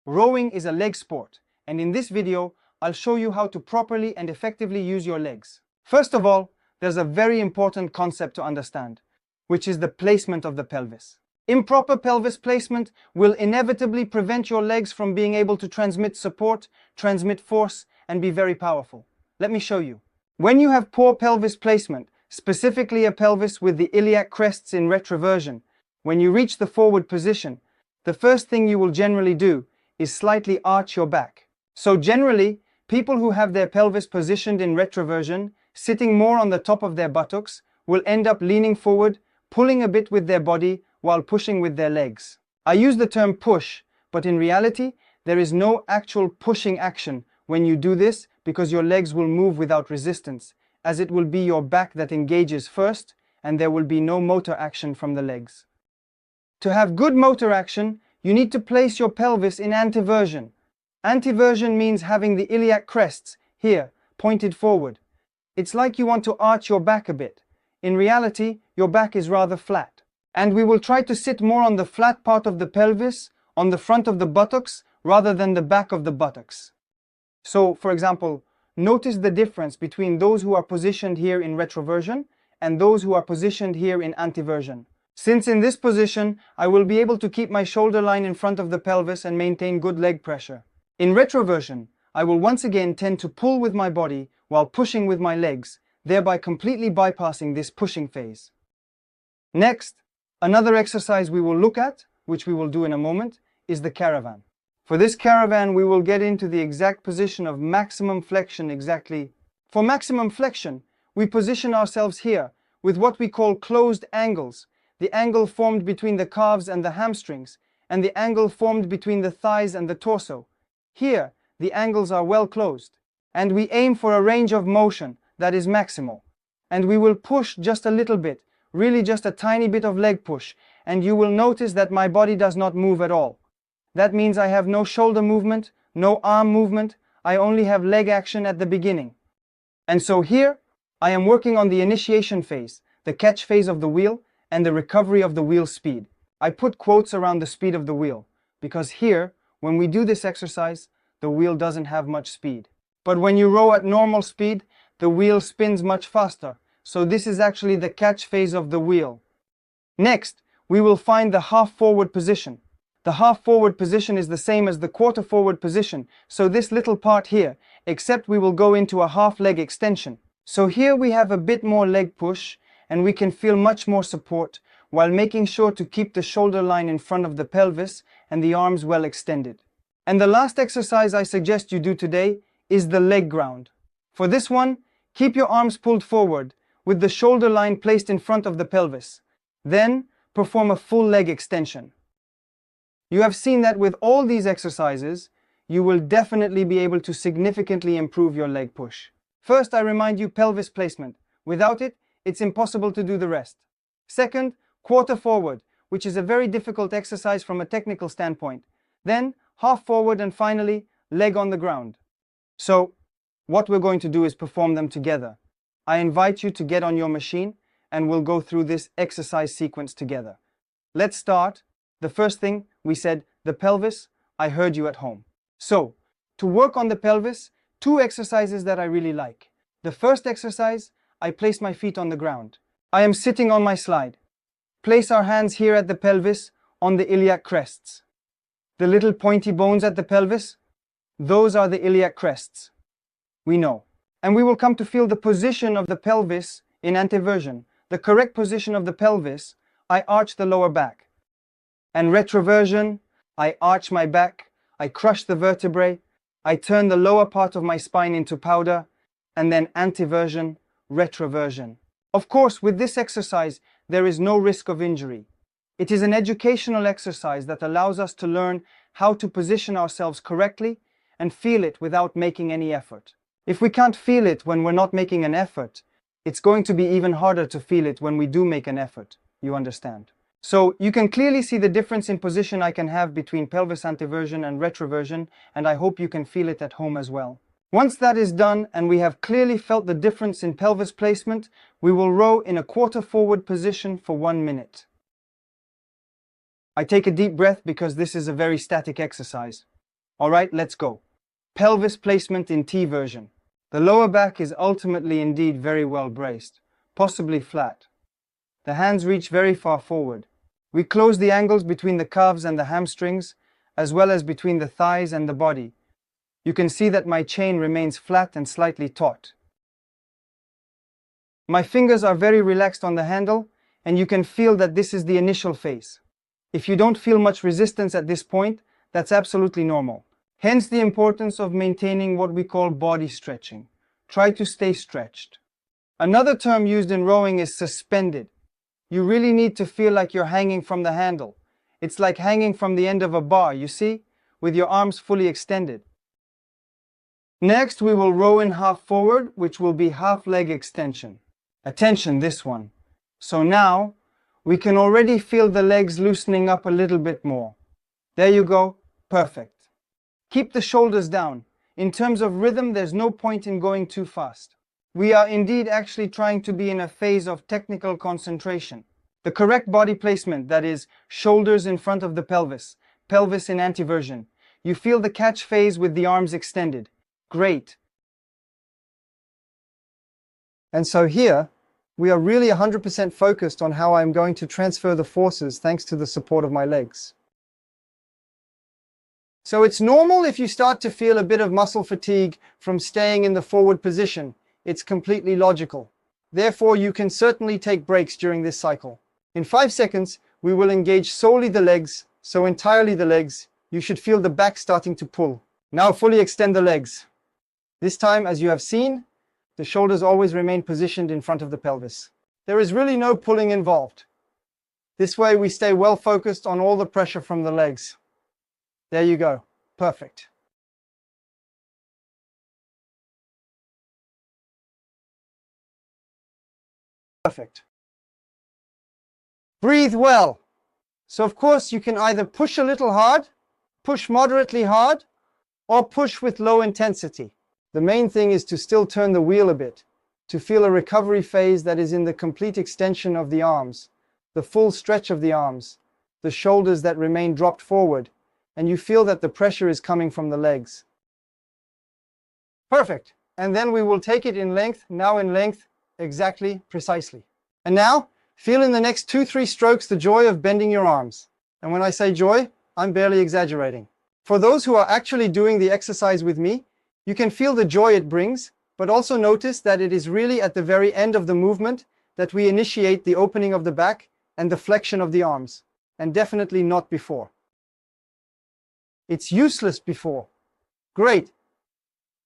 Rowing is a leg sport, and in this video, I'll show you how to properly and effectively use your legs. First of all, there's a very important concept to understand, which is the placement of the pelvis. Improper pelvis placement will inevitably prevent your legs from being able to transmit support, transmit force, and be very powerful. Let me show you. When you have poor pelvis placement, specifically a pelvis with the iliac crests in retroversion, when you reach the forward position, the first thing you will generally do is slightly arch your back. So generally, people who have their pelvis positioned in retroversion, sitting more on the top of their buttocks, will end up leaning forward, pulling a bit with their body while pushing with their legs. I use the term push, but in reality, there is no actual pushing action when you do this because your legs will move without resistance, as it will be your back that engages first, and there will be no motor action from the legs. To have good motor action, you need to place your pelvis in anteversion. Anteversion means having the iliac crests, here, pointed forward. It's like you want to arch your back a bit. In reality, your back is rather flat. And we will try to sit more on the flat part of the pelvis, on the front of the buttocks, rather than the back of the buttocks. So, for example, notice the difference between those who are positioned here in retroversion and those who are positioned here in anteversion. Since in this position, I will be able to keep my shoulder line in front of the pelvis and maintain good leg pressure. In retroversion, I will once again tend to pull with my body while pushing with my legs, thereby completely bypassing this pushing phase. Next, another exercise we will look at, which we will do in a moment, is the caravan. For this caravan, we will get into the exact position of maximum flexion exactly. For maximum flexion, we position ourselves here with what we call closed angles, the angle formed between the calves and the hamstrings, and the angle formed between the thighs and the torso. Here, the angles are well closed, and we aim for a range of motion that is maximal. And we will push just a little bit, really just a tiny bit of leg push, and you will notice that my body does not move at all. That means I have no shoulder movement, no arm movement, I only have leg action at the beginning. And so here, I am working on the initiation phase, the catch phase of the wheel, and the recovery of the wheel speed. I put quotes around the speed of the wheel, because here, when we do this exercise, the wheel doesn't have much speed. But when you row at normal speed, the wheel spins much faster, so this is actually the catch phase of the wheel. Next, we will find the half forward position. The half forward position is the same as the quarter forward position, so this little part here, except we will go into a half leg extension. So here we have a bit more leg push, and we can feel much more support, while making sure to keep the shoulder line in front of the pelvis and the arms well extended. And the last exercise I suggest you do today is the leg ground. For this one, keep your arms pulled forward, with the shoulder line placed in front of the pelvis. Then, perform a full leg extension. You have seen that with all these exercises, you will definitely be able to significantly improve your leg push. First, I remind you pelvis placement. Without it, it's impossible to do the rest. Second, quarter forward, which is a very difficult exercise from a technical standpoint. Then, half forward, and finally, leg on the ground. So, what we're going to do is perform them together. I invite you to get on your machine and we'll go through this exercise sequence together. Let's start. The first thing, we said, the pelvis. I heard you at home. So, to work on the pelvis, two exercises that I really like. The first exercise, I place my feet on the ground. I am sitting on my slide. Place our hands here at the pelvis, on the iliac crests. The little pointy bones at the pelvis, those are the iliac crests. We know. And we will come to feel the position of the pelvis in anteversion. The correct position of the pelvis, I arch the lower back. And retroversion, I arch my back, I crush the vertebrae, I turn the lower part of my spine into powder, and then anteversion, retroversion. Of course, with this exercise, there is no risk of injury. It is an educational exercise that allows us to learn how to position ourselves correctly and feel it without making any effort. If we can't feel it when we're not making an effort, it's going to be even harder to feel it when we do make an effort, you understand. So you can clearly see the difference in position I can have between pelvis anteversion and retroversion, and I hope you can feel it at home as well. Once that is done and we have clearly felt the difference in pelvis placement, we will row in a quarter forward position for 1 minute. I take a deep breath because this is a very static exercise. Alright, let's go. Pelvis placement in T version. The lower back is ultimately indeed very well braced, possibly flat. The hands reach very far forward. We close the angles between the calves and the hamstrings, as well as between the thighs and the body. You can see that my chain remains flat and slightly taut. My fingers are very relaxed on the handle, and you can feel that this is the initial phase. If you don't feel much resistance at this point, that's absolutely normal. Hence the importance of maintaining what we call body stretching. Try to stay stretched. Another term used in rowing is suspended. You really need to feel like you're hanging from the handle. It's like hanging from the end of a bar, you see, with your arms fully extended. Next, we will row in half forward, which will be half leg extension. Attention, this one. So now, we can already feel the legs loosening up a little bit more. There you go, perfect. Keep the shoulders down. In terms of rhythm, there's no point in going too fast. We are indeed actually trying to be in a phase of technical concentration. The correct body placement, that is, shoulders in front of the pelvis, pelvis in anteversion. You feel the catch phase with the arms extended. Great. And so here, we are really 100% focused on how I'm going to transfer the forces thanks to the support of my legs. So it's normal if you start to feel a bit of muscle fatigue from staying in the forward position. It's completely logical. Therefore, you can certainly take breaks during this cycle. In 5 seconds, we will engage solely the legs, so entirely the legs. You should feel the back starting to pull. Now fully extend the legs. This time, as you have seen, the shoulders always remain positioned in front of the pelvis. There is really no pulling involved. This way we stay well focused on all the pressure from the legs. There you go. Perfect. Perfect. Breathe well. So of course you can either push a little hard, push moderately hard, or push with low intensity. The main thing is to still turn the wheel a bit, to feel a recovery phase that is in the complete extension of the arms, the full stretch of the arms, the shoulders that remain dropped forward, and you feel that the pressure is coming from the legs. Perfect. And then we will take it in length, now in length, exactly, precisely. And now, feel in the next 2-3 strokes the joy of bending your arms. And when I say joy, I'm barely exaggerating. For those who are actually doing the exercise with me, you can feel the joy it brings, but also notice that it is really at the very end of the movement that we initiate the opening of the back and the flexion of the arms, and definitely not before. It's useless before. Great.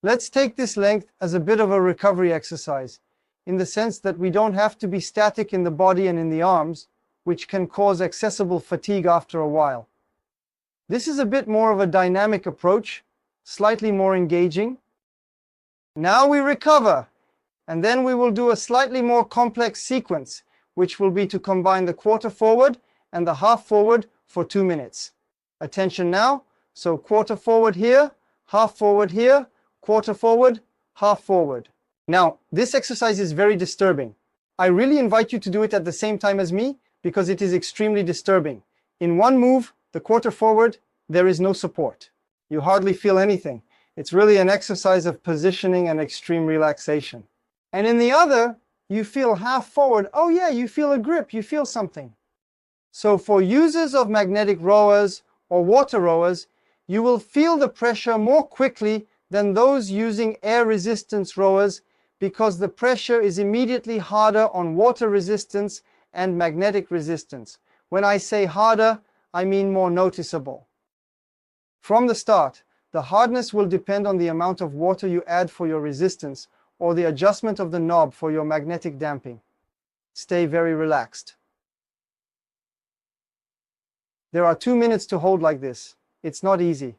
Let's take this length as a bit of a recovery exercise, in the sense that we don't have to be static in the body and in the arms, which can cause accessible fatigue after a while. This is a bit more of a dynamic approach, slightly more engaging. Now we recover, and then we will do a slightly more complex sequence, which will be to combine the quarter forward and the half forward for 2 minutes. Attention now, so quarter forward here, half forward here, quarter forward, half forward. Now, this exercise is very disturbing. I really invite you to do it at the same time as me, because it is extremely disturbing. In one move, the quarter forward, there is no support. You hardly feel anything. It's really an exercise of positioning and extreme relaxation. And in the other, you feel half forward. Oh yeah, you feel a grip, you feel something. So for users of magnetic rowers or water rowers, you will feel the pressure more quickly than those using air resistance rowers, because the pressure is immediately harder on water resistance and magnetic resistance. When I say harder, I mean more noticeable. From the start, the hardness will depend on the amount of water you add for your resistance or the adjustment of the knob for your magnetic damping. Stay very relaxed. There are 2 minutes to hold like this. It's not easy.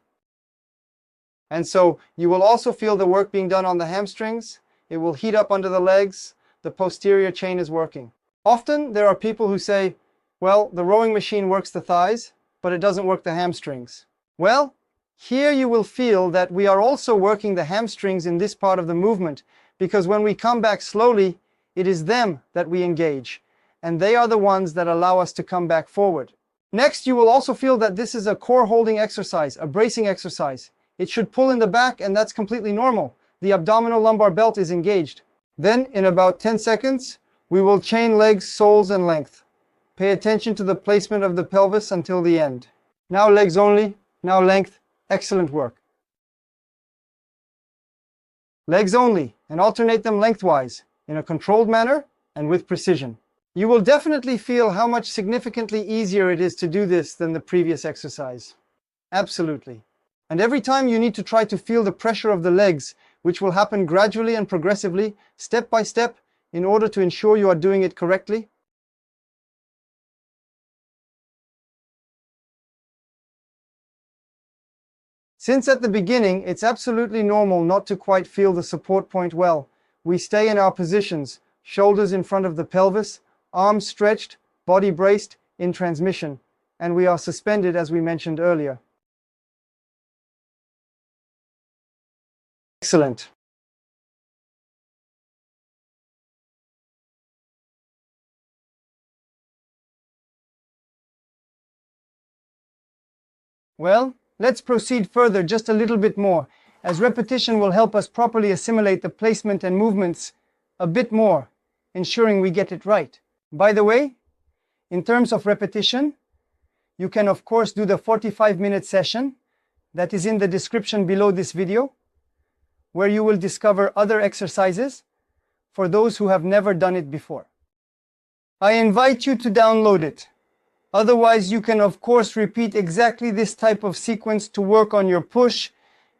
And so you will also feel the work being done on the hamstrings. It will heat up under the legs. The posterior chain is working. Often there are people who say, well, the rowing machine works the thighs, but it doesn't work the hamstrings. Well, here you will feel that we are also working the hamstrings in this part of the movement, because when we come back slowly, it is them that we engage, and they are the ones that allow us to come back forward. Next, you will also feel that this is a core holding exercise, a bracing exercise. It should pull in the back, and that's completely normal. The abdominal lumbar belt is engaged. Then, in about 10 seconds, we will chain legs, soles, and length. Pay attention to the placement of the pelvis until the end. Now legs only, now length. Excellent work. Legs only, and alternate them lengthwise, in a controlled manner and with precision. You will definitely feel how much significantly easier it is to do this than the previous exercise. Absolutely. And every time you need to try to feel the pressure of the legs, which will happen gradually and progressively, step by step, in order to ensure you are doing it correctly. Since at the beginning, it's absolutely normal not to quite feel the support point well, we stay in our positions, shoulders in front of the pelvis, arms stretched, body braced, in transmission, and we are suspended as we mentioned earlier. Excellent. Well, let's proceed further just a little bit more, as repetition will help us properly assimilate the placement and movements a bit more, ensuring we get it right. By the way, in terms of repetition, you can of course do the 45-minute session that is in the description below this video, where you will discover other exercises for those who have never done it before. I invite you to download it. Otherwise, you can of course repeat exactly this type of sequence to work on your push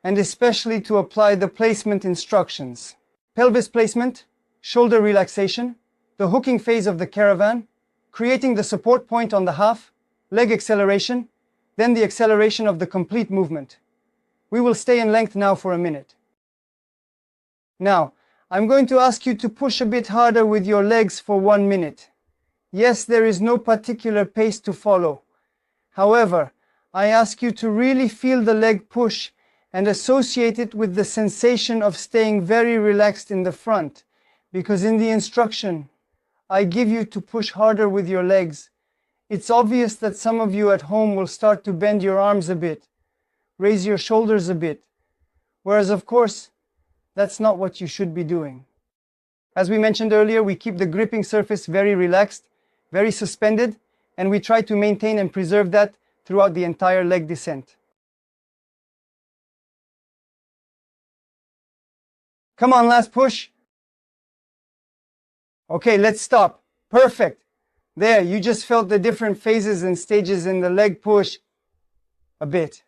and especially to apply the placement instructions. Pelvis placement, shoulder relaxation, the hooking phase of the caravan, creating the support point on the half, leg acceleration, then the acceleration of the complete movement. We will stay in length now for a minute. Now, I'm going to ask you to push a bit harder with your legs for 1 minute. Yes, there is no particular pace to follow. However, I ask you to really feel the leg push and associate it with the sensation of staying very relaxed in the front, because in the instruction, I give you to push harder with your legs. It's obvious that some of you at home will start to bend your arms a bit, raise your shoulders a bit, whereas of course, that's not what you should be doing. As we mentioned earlier, we keep the gripping surface very relaxed, very suspended, and we try to maintain and preserve that throughout the entire leg descent. Come on, last push. Okay, let's stop. Perfect. There, you just felt the different phases and stages in the leg push a bit.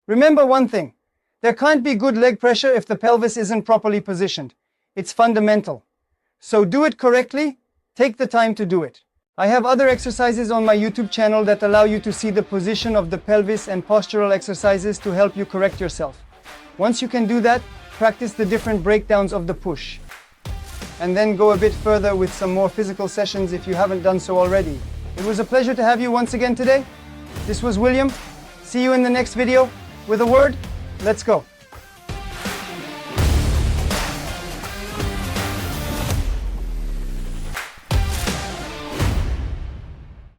Remember one thing. There can't be good leg pressure if the pelvis isn't properly positioned. It's fundamental. So do it correctly, take the time to do it. I have other exercises on my YouTube channel that allow you to see the position of the pelvis and postural exercises to help you correct yourself. Once you can do that, practice the different breakdowns of the push. And then go a bit further with some more physical sessions if you haven't done so already. It was a pleasure to have you once again today. This was William. See you in the next video. With a word, let's go.